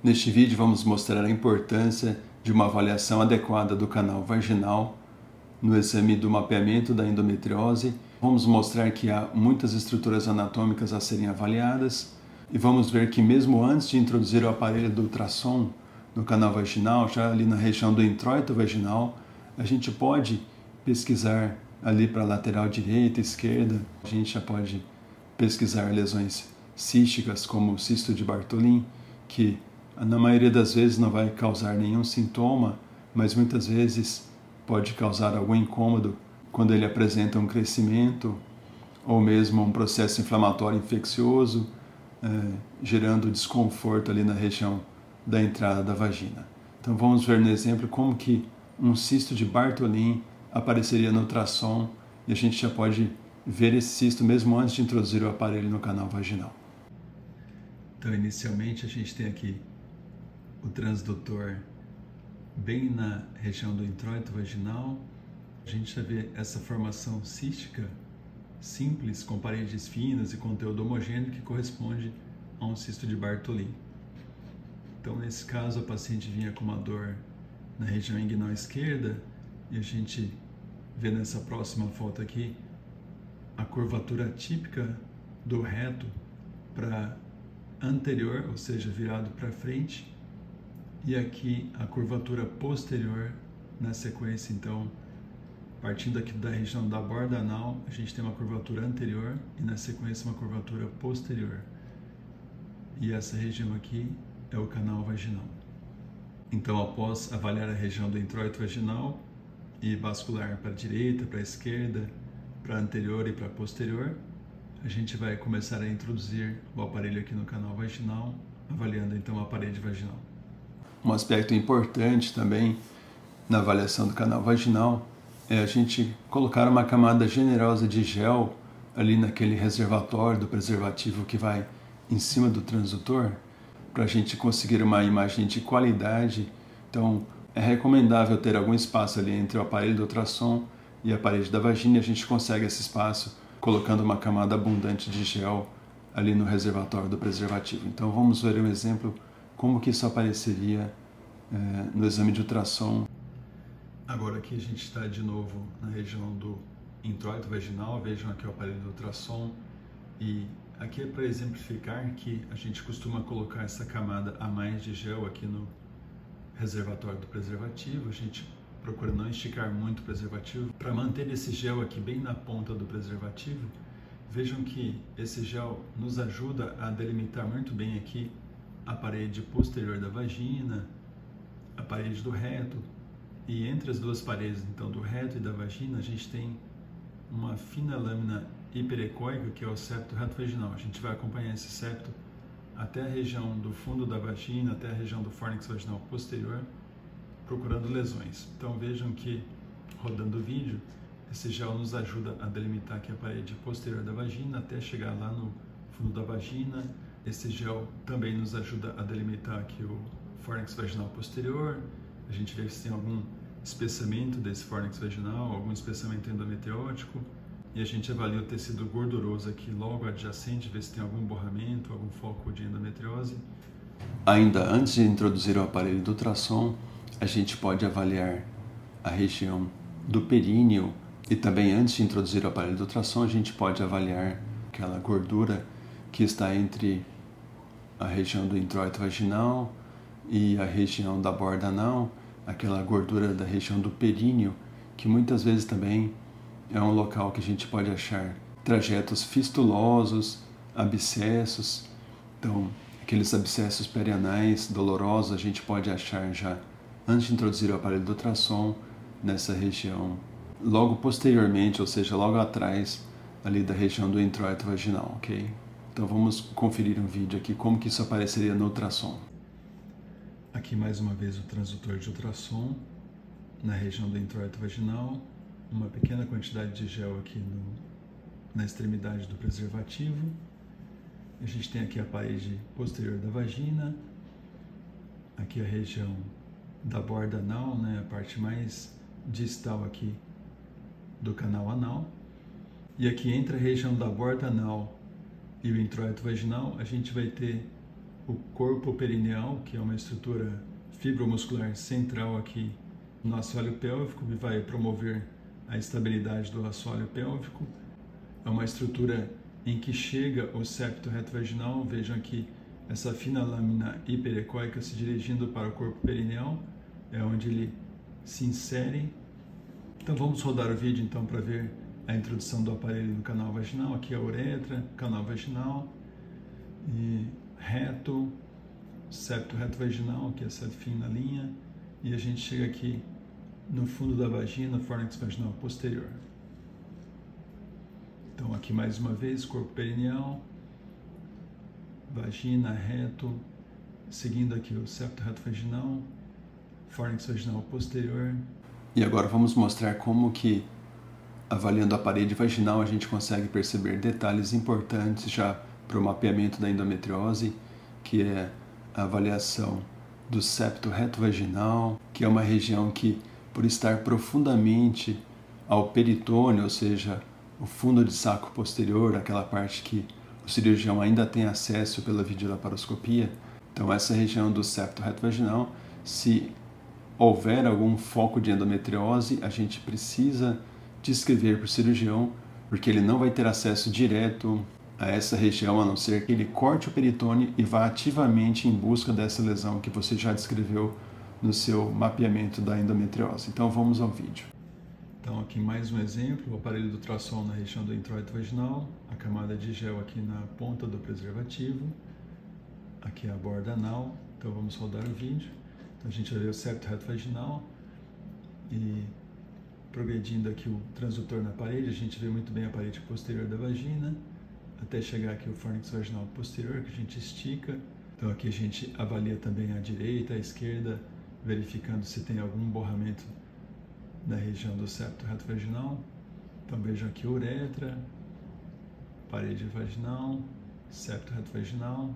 Neste vídeo vamos mostrar a importância de uma avaliação adequada do canal vaginal no exame do mapeamento da endometriose. Vamos mostrar que há muitas estruturas anatômicas a serem avaliadas e vamos ver que mesmo antes de introduzir o aparelho do ultrassom no canal vaginal, já ali na região do introito vaginal, a gente pode pesquisar ali para a lateral direita, esquerda, a gente já pode pesquisar lesões císticas como o cisto de Bartholin, que na maioria das vezes não vai causar nenhum sintoma, mas muitas vezes pode causar algum incômodo quando ele apresenta um crescimento ou mesmo um processo inflamatório infeccioso, gerando desconforto ali na região da entrada da vagina. Então vamos ver no exemplo como que um cisto de Bartholin apareceria no ultrassom e a gente já pode ver esse cisto mesmo antes de introduzir o aparelho no canal vaginal. Então inicialmente a gente tem aqui o transdutor bem na região do introito vaginal. A gente já vê essa formação cística simples, com paredes finas e conteúdo homogêneo que corresponde a um cisto de Bartholin. Então nesse caso a paciente vinha com uma dor na região inguinal esquerda e a gente vê nessa próxima foto aqui a curvatura típica do reto para anterior, ou seja, virado para frente, e aqui a curvatura posterior na sequência. Então, partindo aqui da região da borda anal, a gente tem uma curvatura anterior e na sequência uma curvatura posterior. E essa região aqui é o canal vaginal. Então, após avaliar a região do introito vaginal e vascular para a direita, para a esquerda, para a anterior e para a posterior, a gente vai começar a introduzir o aparelho aqui no canal vaginal, avaliando então a parede vaginal. Um aspecto importante também na avaliação do canal vaginal é a gente colocar uma camada generosa de gel ali naquele reservatório do preservativo que vai em cima do transdutor, para a gente conseguir uma imagem de qualidade. Então é recomendável ter algum espaço ali entre o aparelho do ultrassom e a parede da vagina, e a gente consegue esse espaço colocando uma camada abundante de gel ali no reservatório do preservativo. Então vamos ver um exemplo como que isso apareceria no exame de ultrassom. Agora aqui a gente está de novo na região do introito vaginal. Vejam aqui o aparelho do ultrassom, e aqui é para exemplificar que a gente costuma colocar essa camada a mais de gel aqui no reservatório do preservativo. A gente procura não esticar muito o preservativo para manter esse gel aqui bem na ponta do preservativo. Vejam que esse gel nos ajuda a delimitar muito bem aqui a parede posterior da vagina, a parede do reto, e entre as duas paredes, então, do reto e da vagina, a gente tem uma fina lâmina hiperecóica, que é o septo reto vaginal. A gente vai acompanhar esse septo até a região do fundo da vagina, até a região do fórnix vaginal posterior, procurando lesões. Então vejam que, rodando o vídeo, esse gel nos ajuda a delimitar aqui a parede posterior da vagina até chegar lá no fundo da vagina. Esse gel também nos ajuda a delimitar aqui o fórnix vaginal posterior. A gente vê se tem algum espessamento desse fórnix vaginal, algum espessamento endometriótico, e a gente avalia o tecido gorduroso aqui logo adjacente, ver se tem algum borramento, algum foco de endometriose. Ainda antes de introduzir o aparelho do ultrassom, a gente pode avaliar a região do períneo, e também antes de introduzir o aparelho do ultrassom, a gente pode avaliar aquela gordura que está entre a região do introito vaginal e a região da borda anal, aquela gordura da região do períneo, que muitas vezes também é um local que a gente pode achar trajetos fistulosos, abscessos. Então, aqueles abscessos perianais dolorosos a gente pode achar já antes de introduzir o aparelho do ultrassom nessa região, logo posteriormente, ou seja, logo atrás ali da região do introito vaginal, ok? Então vamos conferir um vídeo aqui como que isso apareceria no ultrassom. Aqui mais uma vez o transdutor de ultrassom na região do introito vaginal, uma pequena quantidade de gel aqui na extremidade do preservativo. A gente tem aqui a parede posterior da vagina, aqui a região da borda anal, né, a parte mais distal aqui do canal anal. E aqui entre a região da borda anal e o introito vaginal, a gente vai ter o corpo perineal, que é uma estrutura fibromuscular central aqui no assoalho pélvico e vai promover a estabilidade do assoalho pélvico. É uma estrutura em que chega o septo reto vaginal. Vejam aqui essa fina lâmina hiperecóica se dirigindo para o corpo perineal, é onde ele se insere. Então vamos rodar o vídeo então para ver a introdução do aparelho no canal vaginal. Aqui é a uretra, canal vaginal e reto, septo reto vaginal, que é essa fina linha, e a gente chega aqui no fundo da vagina, fórnix vaginal posterior. Então aqui mais uma vez, corpo perineal, vagina, reto, seguindo aqui o septo reto vaginal, fórnix vaginal posterior. E agora vamos mostrar como que, avaliando a parede vaginal, a gente consegue perceber detalhes importantes já para o mapeamento da endometriose, que é a avaliação do septo reto vaginal, que é uma região que, por estar profundamente ao peritônio, ou seja, o fundo de saco posterior, aquela parte que o cirurgião ainda tem acesso pela videolaparoscopia. Então essa região do septo reto vaginal, se houver algum foco de endometriose, a gente precisa descrever para o cirurgião, porque ele não vai ter acesso direto a essa região, a não ser que ele corte o peritônio e vá ativamente em busca dessa lesão que você já descreveu no seu mapeamento da endometriose. Então vamos ao vídeo. Então aqui mais um exemplo, o aparelho do ultrassom na região do introito vaginal, a camada de gel aqui na ponta do preservativo, aqui é a borda anal. Então vamos rodar o vídeo. Então a gente vai ver o septo reto vaginal e progredindo aqui o transdutor na parede, a gente vê muito bem a parede posterior da vagina, até chegar aqui o fórnix vaginal posterior, que a gente estica. Então aqui a gente avalia também a direita, a esquerda, verificando se tem algum borramento na região do septo reto vaginal. Então vejam aqui uretra, parede vaginal, septo reto vaginal.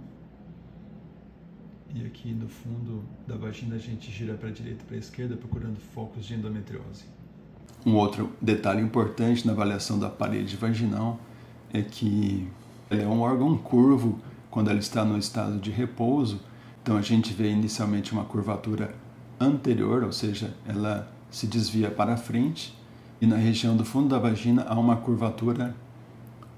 E aqui no fundo da vagina a gente gira para a direita e para a esquerda, procurando focos de endometriose. Um outro detalhe importante na avaliação da parede vaginal é que ela é um órgão curvo quando ela está no estado de repouso. Então a gente vê inicialmente uma curvatura anterior, ou seja, ela se desvia para frente, e na região do fundo da vagina há uma curvatura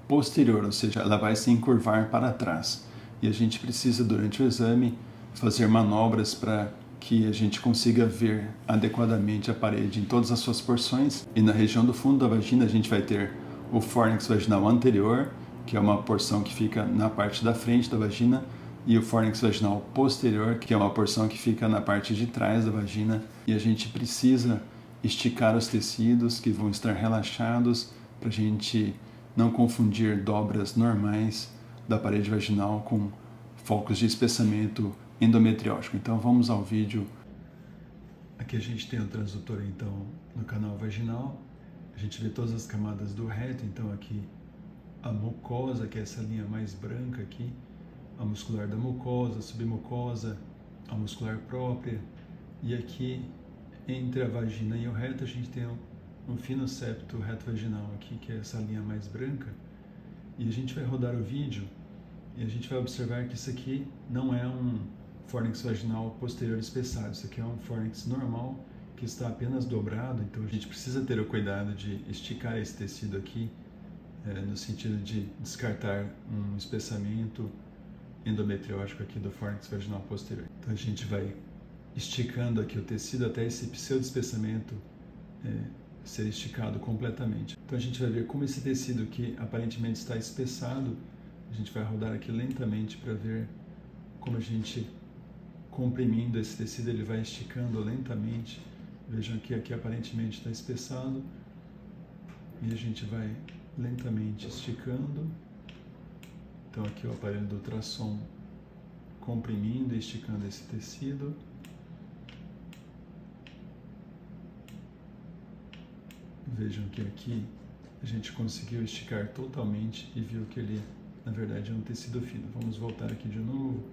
posterior, ou seja, ela vai se encurvar para trás. E a gente precisa, durante o exame, fazer manobras para que a gente consiga ver adequadamente a parede em todas as suas porções. E na região do fundo da vagina a gente vai ter o fórnix vaginal anterior, que é uma porção que fica na parte da frente da vagina, e o fórnix vaginal posterior, que é uma porção que fica na parte de trás da vagina. E a gente precisa esticar os tecidos que vão estar relaxados para a gente não confundir dobras normais da parede vaginal com focos de espessamento endometriótico. Então vamos ao vídeo. Aqui a gente tem o transdutor então no canal vaginal. A gente vê todas as camadas do reto. Então aqui a mucosa, que é essa linha mais branca aqui, a muscular da mucosa, a submucosa, a muscular própria. E aqui entre a vagina e o reto a gente tem um fino septo reto vaginal aqui, que é essa linha mais branca. E a gente vai rodar o vídeo e a gente vai observar que isso aqui não é um fórnix vaginal posterior espessado. Isso aqui é um fórnix normal que está apenas dobrado. Então a gente precisa ter o cuidado de esticar esse tecido aqui, no sentido de descartar um espessamento endometriótico aqui do fórnix vaginal posterior. Então a gente vai esticando aqui o tecido até esse pseudoespessamento ser esticado completamente. Então a gente vai ver como esse tecido que aparentemente está espessado, a gente vai rodar aqui lentamente para ver como a gente, comprimindo esse tecido, ele vai esticando lentamente. Vejam que aqui aparentemente está espessado e a gente vai lentamente esticando. Então aqui o aparelho do ultrassom comprimindo e esticando esse tecido. Vejam que aqui a gente conseguiu esticar totalmente e viu que ele, na verdade, é um tecido fino. Vamos voltar aqui de novo.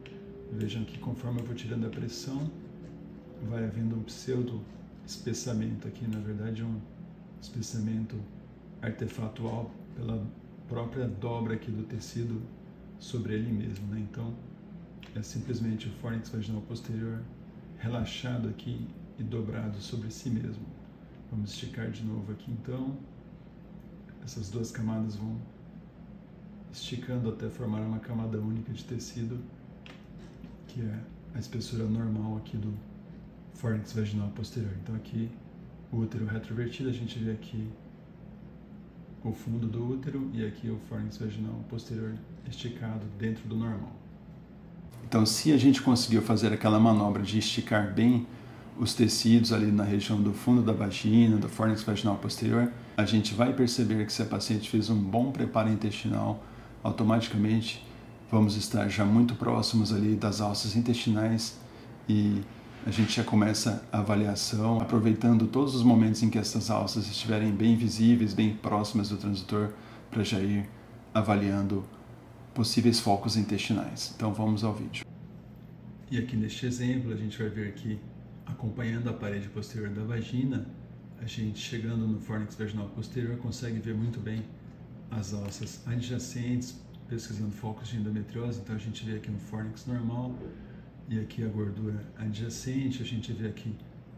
Vejam que conforme eu vou tirando a pressão, vai havendo um pseudo espessamento aqui, na verdade um espessamento artefatual pela própria dobra aqui do tecido sobre ele mesmo, né? Então é simplesmente o fórnix vaginal posterior relaxado aqui e dobrado sobre si mesmo. Vamos esticar de novo aqui então. Essas duas camadas vão esticando até formar uma camada única de tecido, que é a espessura normal aqui do fórnix vaginal posterior. Então aqui o útero retrovertido, a gente vê aqui o fundo do útero e aqui o fórnix vaginal posterior esticado dentro do normal. Então, se a gente conseguiu fazer aquela manobra de esticar bem os tecidos ali na região do fundo da vagina, do fórnix vaginal posterior, a gente vai perceber que se a paciente fez um bom preparo intestinal, automaticamente vamos estar já muito próximos ali das alças intestinais e a gente já começa a avaliação, aproveitando todos os momentos em que essas alças estiverem bem visíveis, bem próximas do transdutor, para já ir avaliando possíveis focos intestinais. Então vamos ao vídeo. E aqui neste exemplo a gente vai ver que, acompanhando a parede posterior da vagina, a gente chegando no fórnix vaginal posterior consegue ver muito bem as alças adjacentes, pesquisando focos de endometriose. Então a gente vê aqui um fórnix normal e aqui a gordura adjacente, a gente vê aqui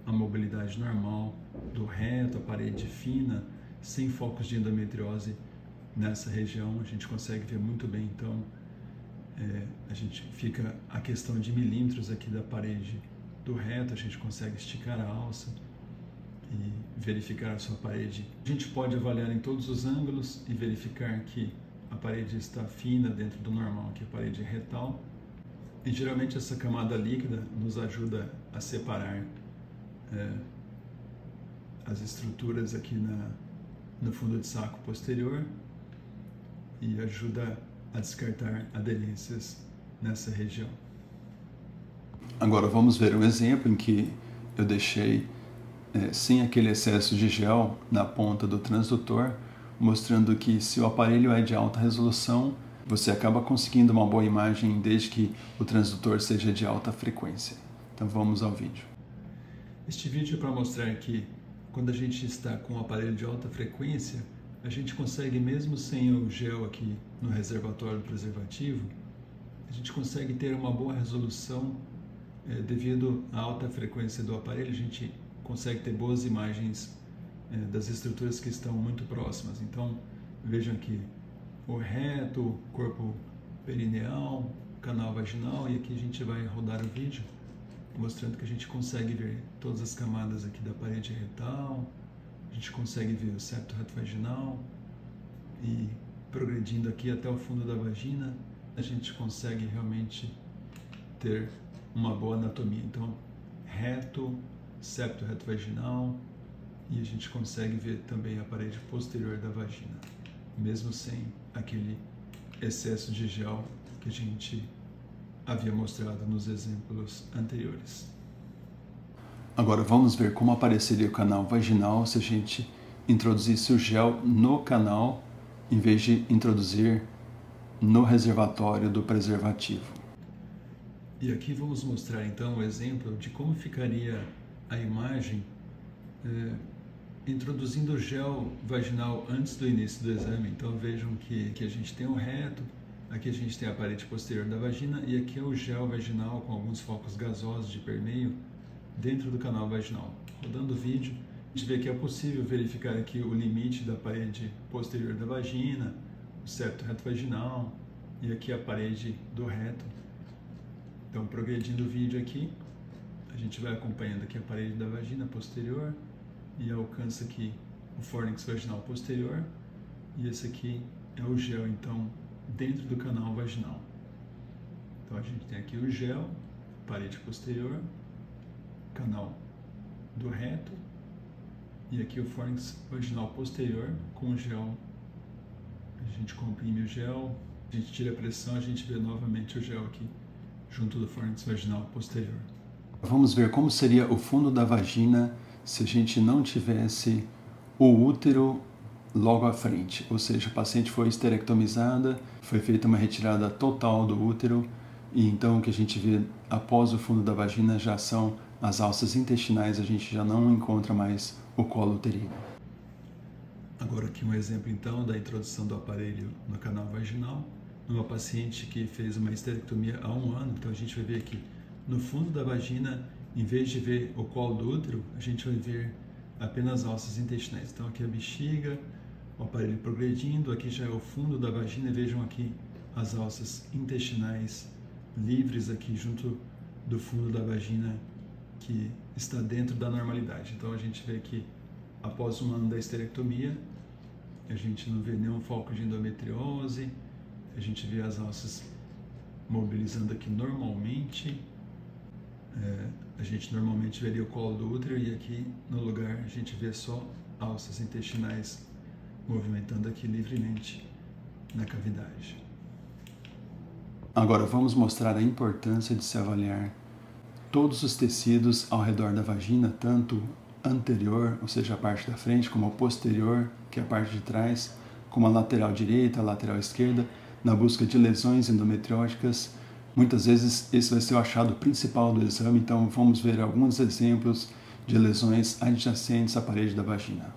a mobilidade normal do reto, a parede fina, sem focos de endometriose nessa região. A gente consegue ver muito bem, então a gente fica a questão de milímetros aqui da parede do reto, a gente consegue esticar a alça e verificar a sua parede. A gente pode avaliar em todos os ângulos e verificar que a parede está fina dentro do normal, aqui a parede retal. E geralmente essa camada líquida nos ajuda a separar as estruturas aqui no fundo de saco posterior e ajuda a descartar aderências nessa região. Agora vamos ver um exemplo em que eu deixei sem aquele excesso de gel na ponta do transdutor, mostrando que se o aparelho é de alta resolução, você acaba conseguindo uma boa imagem desde que o transdutor seja de alta frequência. Então vamos ao vídeo. Este vídeo é para mostrar que quando a gente está com um aparelho de alta frequência, a gente consegue, mesmo sem o gel aqui no reservatório do preservativo, a gente consegue ter uma boa resolução devido à alta frequência do aparelho. A gente consegue ter boas imagens das estruturas que estão muito próximas. Então vejam aqui o reto, corpo perineal, canal vaginal, e aqui a gente vai rodar o vídeo mostrando que a gente consegue ver todas as camadas aqui da parede retal, a gente consegue ver o septo reto vaginal e progredindo aqui até o fundo da vagina, a gente consegue realmente ter uma boa anatomia. Então, reto, septo reto vaginal, e a gente consegue ver também a parede posterior da vagina, mesmo sem aquele excesso de gel que a gente havia mostrado nos exemplos anteriores. Agora vamos ver como apareceria o canal vaginal se a gente introduzisse o gel no canal em vez de introduzir no reservatório do preservativo. E aqui vamos mostrar então o exemplo de como ficaria a imagem introduzindo o gel vaginal antes do início do exame. Então vejam que a gente tem o reto, aqui a gente tem a parede posterior da vagina e aqui é o gel vaginal com alguns focos gasosos de permeio dentro do canal vaginal. Rodando o vídeo, a gente vê que é possível verificar aqui o limite da parede posterior da vagina, o septo reto vaginal e aqui a parede do reto. Então, progredindo o vídeo aqui, a gente vai acompanhando aqui a parede da vagina posterior e alcança aqui o fórnix vaginal posterior, e esse aqui é o gel, então, dentro do canal vaginal. Então a gente tem aqui o gel, parede posterior, canal do reto e aqui o fórnix vaginal posterior com o gel. A gente comprime o gel, a gente tira a pressão, a gente vê novamente o gel aqui junto do fórnix vaginal posterior. Vamos ver como seria o fundo da vagina se a gente não tivesse o útero logo à frente, ou seja, a paciente foi esterectomizada, foi feita uma retirada total do útero, e então o que a gente vê após o fundo da vagina já são as alças intestinais, a gente já não encontra mais o colo uterino. Agora aqui um exemplo então da introdução do aparelho no canal vaginal. numa paciente que fez uma esterectomia há 1 ano. Então a gente vai ver aqui no fundo da vagina, em vez de ver o colo do útero, a gente vai ver apenas alças intestinais. Então aqui a bexiga, o aparelho progredindo, aqui já é o fundo da vagina, e vejam aqui as alças intestinais livres aqui junto do fundo da vagina, que está dentro da normalidade. Então a gente vê que após 1 ano da esterectomia, a gente não vê nenhum foco de endometriose, a gente vê as alças mobilizando aqui normalmente. A gente normalmente veria o colo do útero, e aqui no lugar a gente vê só alças intestinais movimentando aqui livremente na cavidade. Agora vamos mostrar a importância de se avaliar todos os tecidos ao redor da vagina, tanto anterior, ou seja, a parte da frente, como a posterior, que é a parte de trás, como a lateral direita, a lateral esquerda, na busca de lesões endometrióticas. Muitas vezes esse vai ser o achado principal do exame, então vamos ver alguns exemplos de lesões adjacentes à parede da vagina.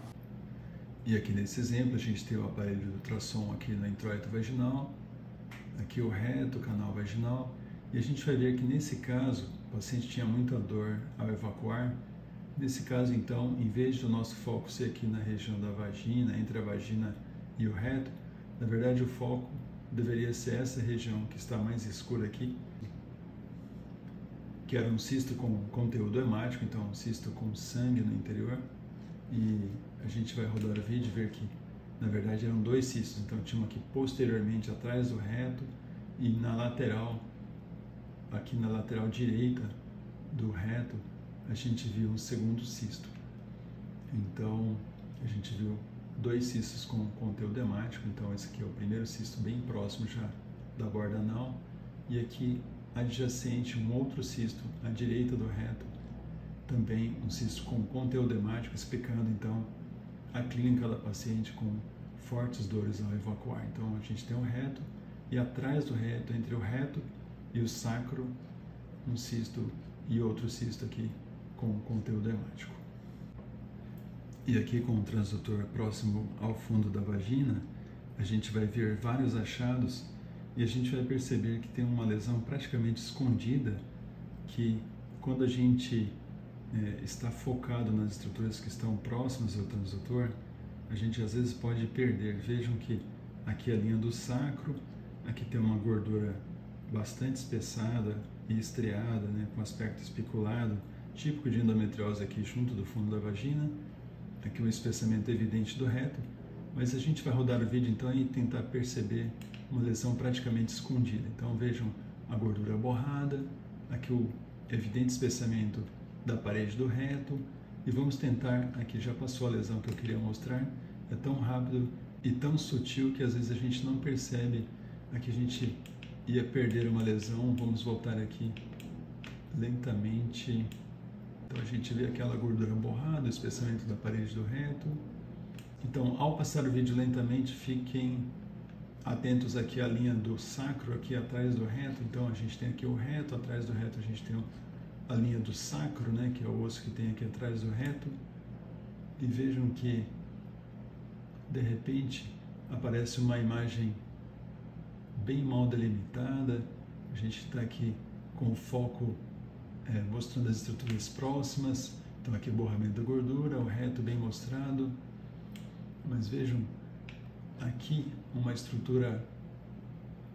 E aqui nesse exemplo a gente tem o aparelho de ultrassom aqui no introito vaginal, aqui o reto, o canal vaginal, e a gente vai ver que nesse caso o paciente tinha muita dor ao evacuar. Nesse caso, então, em vez do nosso foco ser aqui na região da vagina, entre a vagina e o reto, na verdade o foco deveria ser essa região que está mais escura aqui, que era um cisto com conteúdo hemático, então um cisto com sangue no interior. E a gente vai rodar o vídeo e ver que, na verdade, eram 2 cistos. Então tinha um aqui posteriormente atrás do reto, e na lateral, aqui na lateral direita do reto, a gente viu um segundo cisto. Então a gente viu 2 cistos com conteúdo hemático. Então esse aqui é o primeiro cisto bem próximo já da borda anal, e aqui adjacente um outro cisto à direita do reto, também um cisto com conteúdo hemático, explicando então a clínica da paciente com fortes dores ao evacuar. Então a gente tem o reto, e atrás do reto, entre o reto e o sacro, um cisto e outro cisto aqui com conteúdo hemático. E aqui com o transdutor próximo ao fundo da vagina, a gente vai ver vários achados, e a gente vai perceber que tem uma lesão praticamente escondida, que quando a gente está focado nas estruturas que estão próximas ao transdutor, a gente às vezes pode perder. Vejam que aqui a linha do sacro, aqui tem uma gordura bastante espessada e estriada, com aspecto espiculado, típico de endometriose aqui junto do fundo da vagina. Aqui um espessamento evidente do reto, mas a gente vai rodar o vídeo então e tentar perceber uma lesão praticamente escondida. Então vejam a gordura borrada, aqui o evidente espessamento da parede do reto, e vamos tentar, aqui já passou a lesão que eu queria mostrar, é tão rápido e tão sutil que às vezes a gente não percebe. Aqui a gente ia perder uma lesão. Vamos voltar aqui lentamente. Então a gente vê aquela gordura borrada, o espessamento da parede do reto. Então, ao passar o vídeo lentamente, fiquem atentos aqui à linha do sacro, aqui atrás do reto. Então a gente tem aqui o reto, atrás do reto a gente tem a linha do sacro, que é o osso que tem aqui atrás do reto. E vejam que, de repente, aparece uma imagem bem mal delimitada. A gente está aqui com o foco mostrando as estruturas próximas. Então aqui o borramento da gordura, o reto bem mostrado. Mas vejam aqui uma estrutura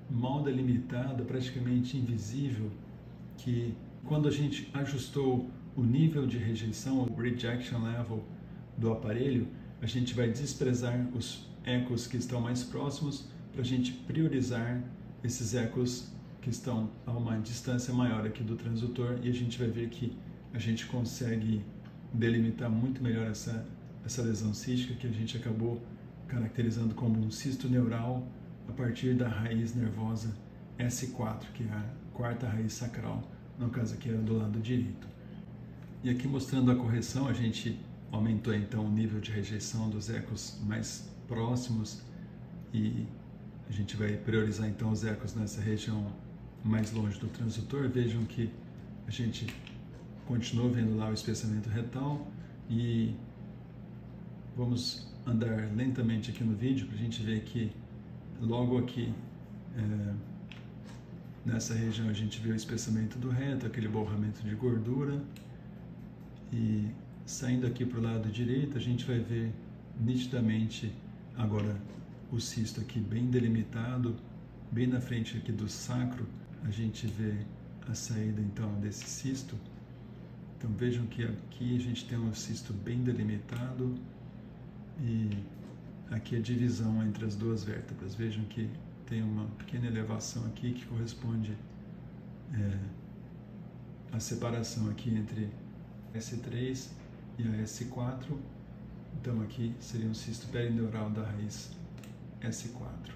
mal delimitada, praticamente invisível, que quando a gente ajustou o nível de rejeição, o rejection level do aparelho, a gente vai desprezar os ecos que estão mais próximos para a gente priorizar esses ecos que estão a uma distância maior aqui do transdutor, e a gente vai ver que a gente consegue delimitar muito melhor essa lesão cística, que a gente acabou caracterizando como um cisto neural a partir da raiz nervosa S4, que é a 4ª raiz sacral, no caso aqui era do lado direito. E aqui mostrando a correção, a gente aumentou então o nível de rejeição dos ecos mais próximos, e a gente vai priorizar então os ecos nessa região mais longe do transdutor. Vejam que a gente continua vendo lá o espessamento retal, e vamos andar lentamente aqui no vídeo para a gente ver que logo aqui Nessa região a gente vê o espessamento do reto, aquele borramento de gordura. E saindo aqui para o lado direito, a gente vai ver nitidamente agora o cisto aqui bem delimitado, bem na frente aqui do sacro, a gente vê a saída então desse cisto. Então vejam que aqui a gente tem um cisto bem delimitado e aqui a divisão entre as duas vértebras. Vejam que tem uma pequena elevação aqui que corresponde à separação aqui entre S3 e a S4. Então aqui seria um cisto perineural da raiz S4.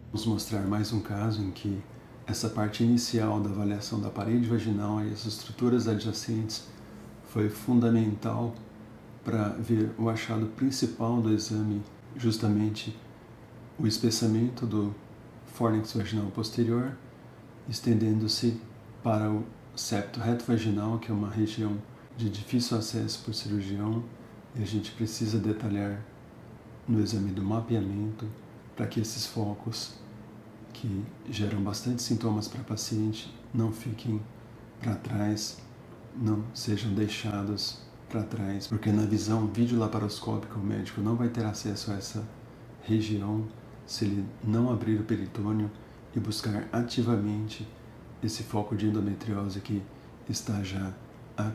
Vamos mostrar mais um caso em que essa parte inicial da avaliação da parede vaginal e as estruturas adjacentes foi fundamental para ver o achado principal do exame, justamente o espessamento do fórnix vaginal posterior, estendendo-se para o septo reto vaginal, que é uma região de difícil acesso por cirurgião, e a gente precisa detalhar no exame do mapeamento para que esses focos que geram bastante sintomas para a paciente não fiquem para trás, não sejam deixados para trás, porque na visão videolaparoscópica o médico não vai ter acesso a essa região se ele não abrir o peritônio e buscar ativamente esse foco de endometriose que está já a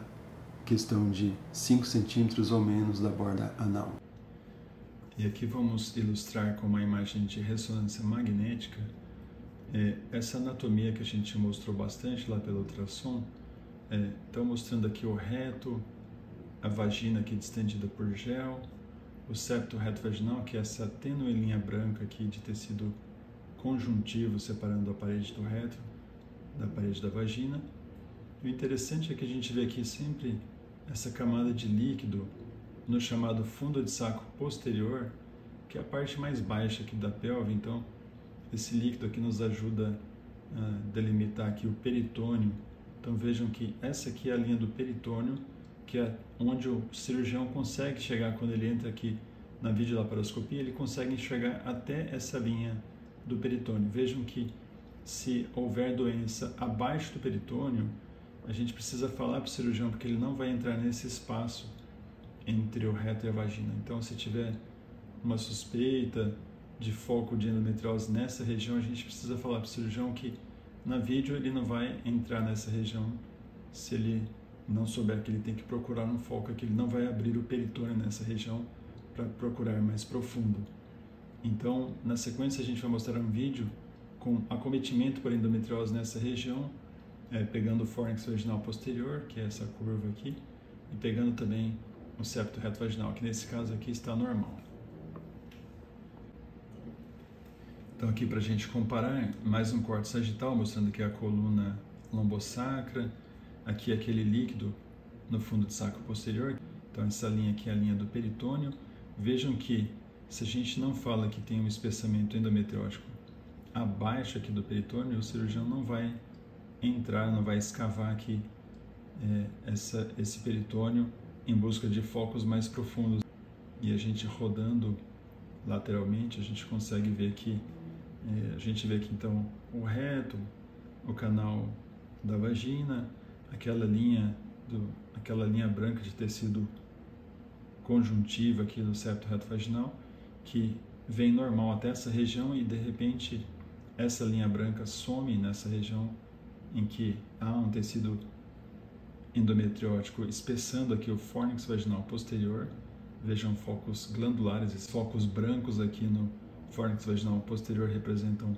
questão de 5 centímetros ou menos da borda anal. E aqui vamos ilustrar com uma imagem de ressonância magnética essa anatomia que a gente mostrou bastante lá pelo ultrassom. Então mostrando aqui o reto, a vagina aqui distendida por gel, o septo reto vaginal, que é essa tênue linha branca aqui de tecido conjuntivo separando a parede do reto da parede da vagina. O interessante é que a gente vê aqui sempre essa camada de líquido no chamado fundo de saco posterior, que é a parte mais baixa aqui da pelve. Então esse líquido aqui nos ajuda a delimitar aqui o peritônio. Então vejam que essa aqui é a linha do peritônio, que é onde o cirurgião consegue chegar quando ele entra aqui na videolaparoscopia, ele consegue enxergar até essa linha do peritônio. Vejam que se houver doença abaixo do peritônio, a gente precisa falar para o cirurgião, porque ele não vai entrar nesse espaço entre o reto e a vagina. Então, se tiver uma suspeita de foco de endometriose nessa região, a gente precisa falar para o cirurgião que na vídeo ele não vai entrar nessa região se ele não souber que ele tem que procurar um foco aqui, ele não vai abrir o peritônio nessa região para procurar mais profundo. Então, na sequência, a gente vai mostrar um vídeo com acometimento por endometriose nessa região, pegando o fórnix vaginal posterior, que é essa curva aqui, e pegando também o septo reto vaginal, que nesse caso aqui está normal. Então aqui para a gente comparar, mais um corte sagital, mostrando aqui a coluna lombosacra, aqui aquele líquido no fundo de saco posterior. Então essa linha aqui é a linha do peritônio. Vejam que se a gente não fala que tem um espessamento endometriótico abaixo aqui do peritônio, o cirurgião não vai entrar, não vai escavar aqui esse peritônio em busca de focos mais profundos. E a gente rodando lateralmente, a gente consegue ver que a gente vê aqui então o reto, o canal da vagina, aquela linha branca de tecido conjuntivo aqui do septo reto vaginal, que vem normal até essa região e de repente essa linha branca some nessa região em que há um tecido endometriótico espessando aqui o fórnix vaginal posterior. Vejam focos glandulares, esses focos brancos aqui no fórnix vaginal posterior representam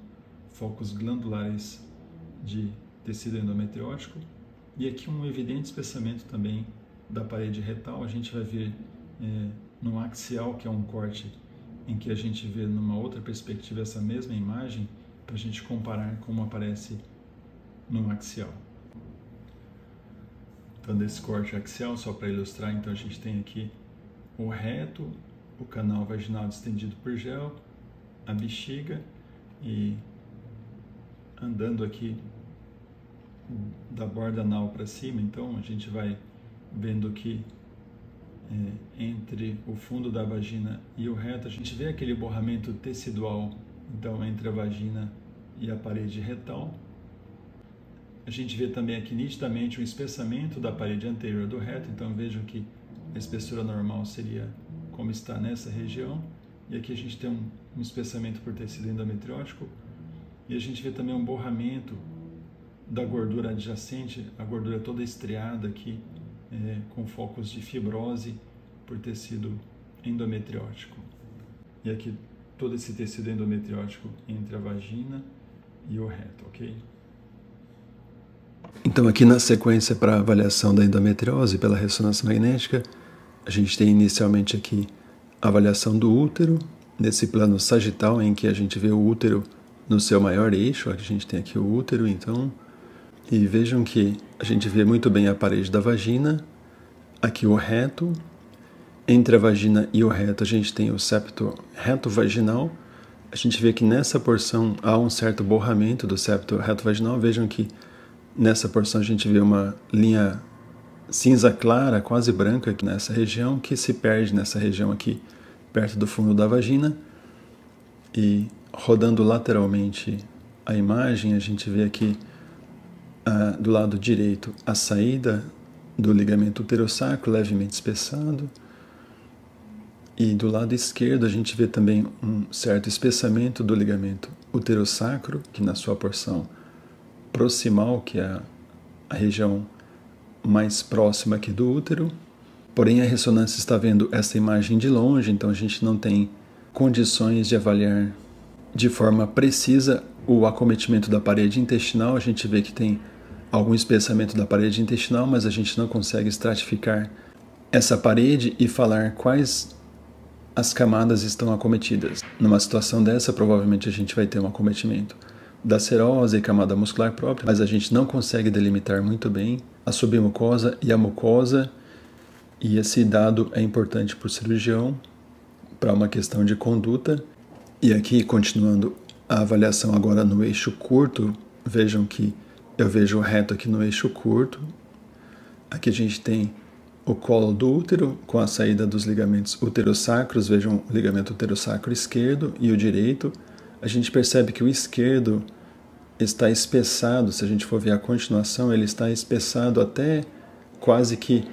focos glandulares de tecido endometriótico. E aqui um evidente espessamento também da parede retal. A gente vai ver no axial, que é um corte em que a gente vê numa outra perspectiva essa mesma imagem, para a gente comparar como aparece no axial. Então, desse corte axial, só para ilustrar, então a gente tem aqui o reto, o canal vaginal distendido por gel, a bexiga, e andando aqui da borda anal para cima, então a gente vai vendo que entre o fundo da vagina e o reto a gente vê aquele borramento tecidual então entre a vagina e a parede retal. A gente vê também aqui nitidamente o espessamento da parede anterior do reto, então vejam que a espessura normal seria como está nessa região, e aqui a gente tem um espessamento por tecido endometriótico, e a gente vê também um borramento da gordura adjacente, a gordura toda estriada aqui, com focos de fibrose por tecido endometriótico. E aqui todo esse tecido endometriótico entre a vagina e o reto, ok? Então aqui na sequência para a avaliação da endometriose pela ressonância magnética, a gente tem inicialmente aqui a avaliação do útero, nesse plano sagital em que a gente vê o útero no seu maior eixo, a gente tem aqui o útero, então, e vejam que a gente vê muito bem a parede da vagina, aqui o reto, entre a vagina e o reto a gente tem o septo reto vaginal, a gente vê que nessa porção há um certo borramento do septo reto vaginal, vejam que nessa porção a gente vê uma linha cinza clara, quase branca aqui nessa região, que se perde nessa região aqui, perto do fundo da vagina. E rodando lateralmente a imagem, a gente vê aqui do lado direito a saída do ligamento uterosacro levemente espessado. E do lado esquerdo a gente vê também um certo espessamento do ligamento uterosacro, que na sua porção proximal, que é a região mais próxima aqui do útero. Porém, a ressonância está vendo essa imagem de longe, então a gente não tem condições de avaliar de forma precisa o acometimento da parede intestinal. A gente vê que tem algum espessamento da parede intestinal, mas a gente não consegue estratificar essa parede e falar quais as camadas estão acometidas. Numa situação dessa, provavelmente a gente vai ter um acometimento da serose e camada muscular própria, mas a gente não consegue delimitar muito bem a submucosa e a mucosa, e esse dado é importante para o cirurgião, para uma questão de conduta. E aqui, continuando a avaliação agora no eixo curto, vejam que eu vejo o reto aqui no eixo curto. Aqui a gente tem o colo do útero com a saída dos ligamentos uterosacros, vejam o ligamento uterosacro esquerdo e o direito. A gente percebe que o esquerdo está espessado, se a gente for ver a continuação, ele está espessado até quase que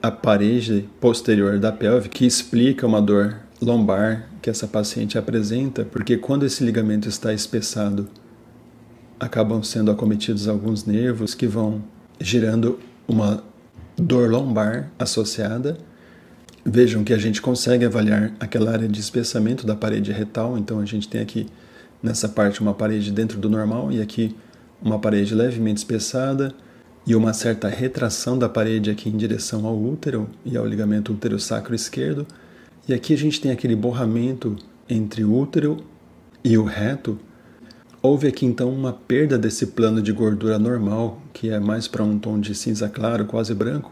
a parede posterior da pelve, que explica uma dor lombar que essa paciente apresenta, porque quando esse ligamento está espessado, acabam sendo acometidos alguns nervos que vão gerando uma dor lombar associada. Vejam que a gente consegue avaliar aquela área de espessamento da parede retal, então a gente tem aqui nessa parte uma parede dentro do normal e aqui uma parede levemente espessada e uma certa retração da parede aqui em direção ao útero e ao ligamento uterosacro esquerdo. E aqui a gente tem aquele borramento entre o útero e o reto. Houve aqui então uma perda desse plano de gordura normal, que é mais para um tom de cinza claro, quase branco,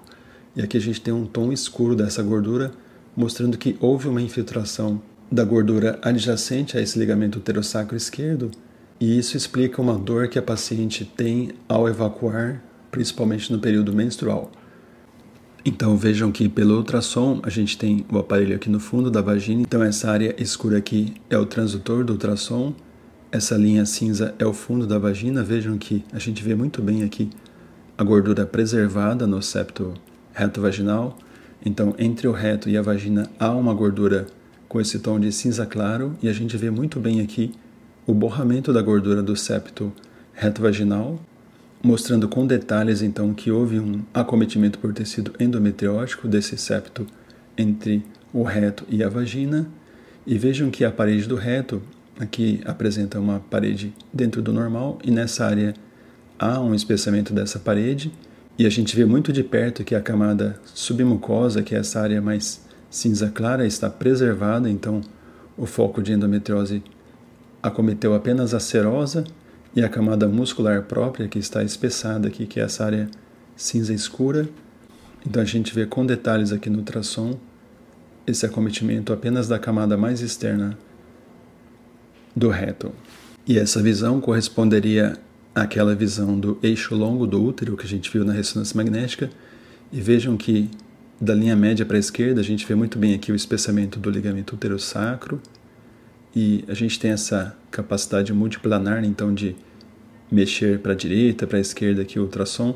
e aqui a gente tem um tom escuro dessa gordura, mostrando que houve uma infiltração da gordura adjacente a esse ligamento uterosacro esquerdo, e isso explica uma dor que a paciente tem ao evacuar, principalmente no período menstrual. Então vejam que pelo ultrassom a gente tem o aparelho aqui no fundo da vagina, então essa área escura aqui é o transdutor do ultrassom, essa linha cinza é o fundo da vagina. Vejam que a gente vê muito bem aqui a gordura preservada no septo reto vaginal, então entre o reto e a vagina há uma gordura com esse tom de cinza claro, e a gente vê muito bem aqui o borramento da gordura do septo reto vaginal, mostrando com detalhes então que houve um acometimento por tecido endometriótico desse septo entre o reto e a vagina. E vejam que a parede do reto aqui apresenta uma parede dentro do normal, e nessa área há um espessamento dessa parede, e a gente vê muito de perto que a camada submucosa, que é essa área mais cinza clara, está preservada, então o foco de endometriose acometeu apenas a serosa e a camada muscular própria, que está espessada aqui, que é essa área cinza escura. Então a gente vê com detalhes aqui no ultrassom esse acometimento apenas da camada mais externa do reto. E essa visão corresponderia àquela visão do eixo longo do útero que a gente viu na ressonância magnética. E vejam que da linha média para a esquerda a gente vê muito bem aqui o espessamento do ligamento uterosacro, e a gente tem essa capacidade multiplanar, então, de mexer para a direita, para a esquerda aqui o ultrassom,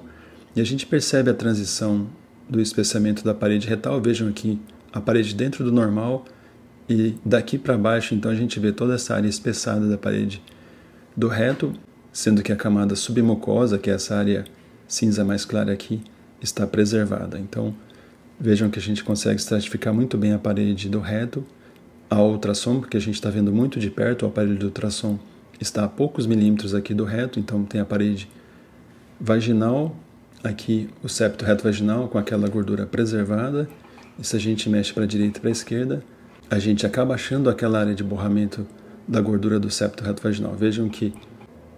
e a gente percebe a transição do espessamento da parede retal. Vejam aqui a parede dentro do normal, e daqui para baixo, então, a gente vê toda essa área espessada da parede do reto, sendo que a camada submucosa, que é essa área cinza mais clara aqui, está preservada. Então, vejam que a gente consegue estratificar muito bem a parede do reto ao ultrassom, porque a gente está vendo muito de perto. O aparelho de ultrassom está a poucos milímetros aqui do reto, então tem a parede vaginal, aqui o septo reto vaginal com aquela gordura preservada, e se a gente mexe para a direita e para a esquerda, a gente acaba achando aquela área de borramento da gordura do septo reto vaginal. Vejam que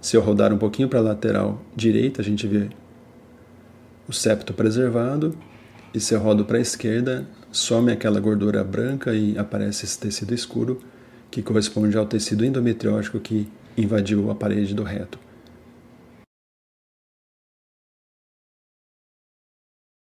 se eu rodar um pouquinho para a lateral direita, a gente vê o septo preservado, e se eu rodo para a esquerda, some aquela gordura branca e aparece esse tecido escuro, que corresponde ao tecido endometriótico que invadiu a parede do reto.